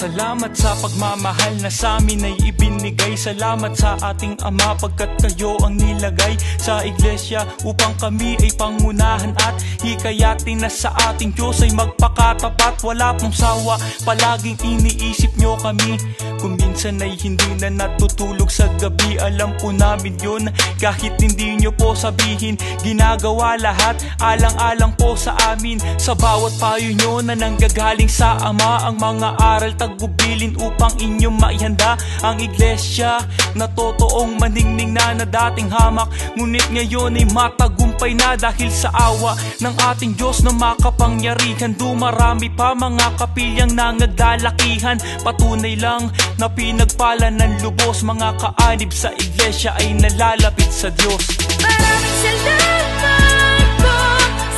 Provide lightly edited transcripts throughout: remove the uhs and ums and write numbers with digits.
Salamat sa pagmamahal na sa amin ay ibinigay. Salamat sa ating Ama pagkat kayo ang nilagay sa iglesia upang kami ay pangunahan at hikayatin na sa ating Diyos ay magpakatapat. Wala pong sawa, palaging iniisip nyo kami. Kung minsan ay hindi na natutulog sa gabi, alam po namin yun. Kahit hindi nyo po sabihin, ginagawa lahat alang-alang po sa amin. Sa bawat payo nyo na nanggagaling sa Ama, ang mga aral tagubilin upang inyong maihanda ang iglesia na totoong maningning na dating hamak. Ngunit ngayon ay matagumpay na dahil sa awa ng ating Diyos na makapangyarihan. Dumarami pa mga kapilyang nangadalakihan. Patunay lang na pinagpala ng lubos, mga kaanib sa iglesia ay nalalapit sa Diyos. Maraming salamat po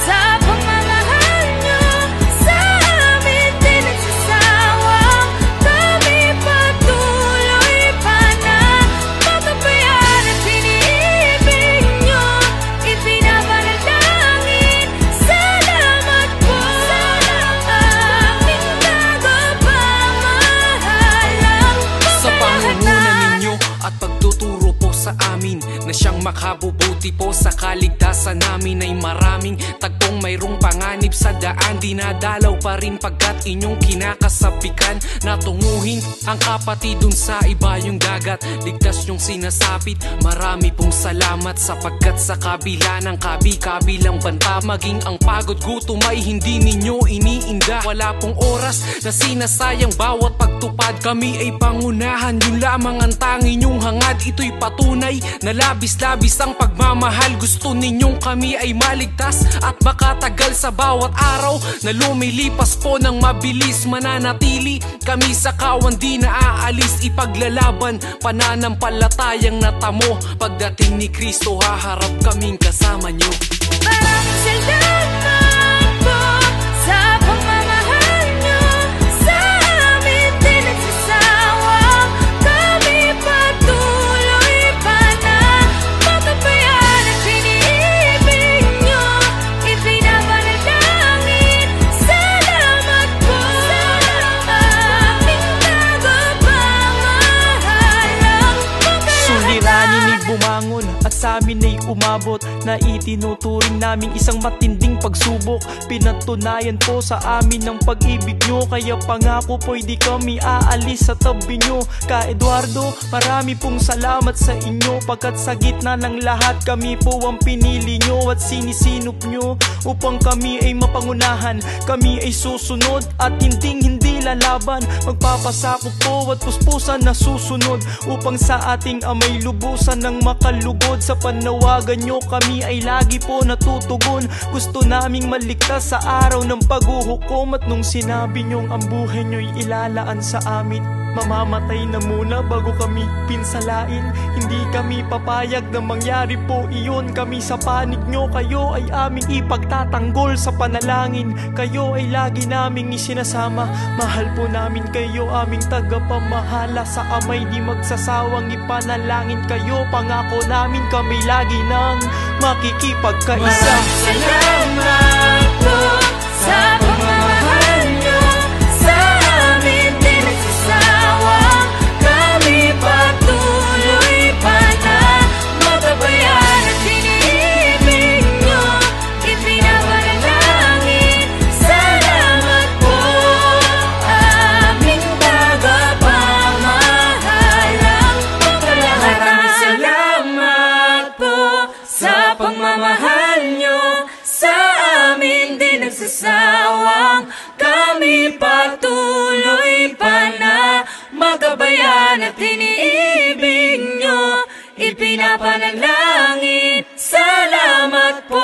sa pagmamahal nyo sa amin, di nagsasawang kami patuloy pa na matabayan at iniibig nyo, ipinapanalangin. Salamat po sa aming tagapamahalang sa pangunguna ninyo at pagtuturo po sa amin na siyang makabubuti po sa kaligtasan namin. Ay maraming tagpong mayroong panganib sa daan, dinadalaw pa rin pagkat inyong kinakasapikan na tunguhin ang kapatid dun sa iba yung dagat. Ligtas yung sinasapit, marami pong salamat sapagkat sa kabila ng kabi-kabilang banta, maging ang pagod gutom ay hindi ninyo iniinda. Wala pong oras na sinasayang bawat pagtupad, kami ay pangunahan, yun lamang ang tangi nyong hangad. Ito'y patunay na labis-labis ang pagmamahal. Gusto ninyong kami ay maligtas at makatagal sa bawat araw na lumilipas po ng mabilis. Mananatili kami sa kawan, di na aalis. Ipaglalaban pananampalatayang natamo. Pagdating ni Kristo haharap kaming kasama nyo. Maraming salamat po sa pagmamahal nyo sa amin, di nagsasawang kami patuloy pa na matabayan at iniibig nyo, ipinapanalangin. Salamat po sa aming tagapamahalang Suliranin ni bumangon at sa amin ay umabot na itinuturing namin isang matinding pagsubok. Pinatunayan po sa amin ng pag-ibig nyo, kaya pangako po'y di kami aalis sa tabi nyo. Ka Eduardo, marami pong salamat sa inyo pagkat sa gitna ng lahat kami po ang pinili nyo at sinisinop nyo upang kami ay mapangunahan. Kami ay susunod at hindi lalaban. Magpapasakop po at puspusan na susunod upang sa ating amay lubusan ng makalugod. Sa panawagan nyo kami ay lagi po natutugon. Gusto naming maligtas sa araw ng paghuhukom, at nung sinabi nyong ang buhay nyo'y ilalaan sa amin, mamamatay na muna bago kami pinsalain. Hindi kami papayag na mangyari po iyon. Kami sa panig nyo, kayo ay aming ipagtatanggol sa panalangin. Kayo ay lagi naming isinasama. Mahal po namin kayo, aming tagapamahala. Sa amay di magsasawang ipanalangin kayo. Pangako namin kami lagi nang makikipagkaisa. Maraming salamat po sa pagmamahal nyo sa amin, di nagsasawang kami patuloy pa na matabayan at iniibig nyo, ipinapanalangin. Salamat po aming tagapamahalang pagkalahatan. Maraming salamat po sa pagmamahal nyo sa amin, di nagsasawang kami patuloy pa na magabayan at iniibig nyo, ipinapanalangin. Salamat po.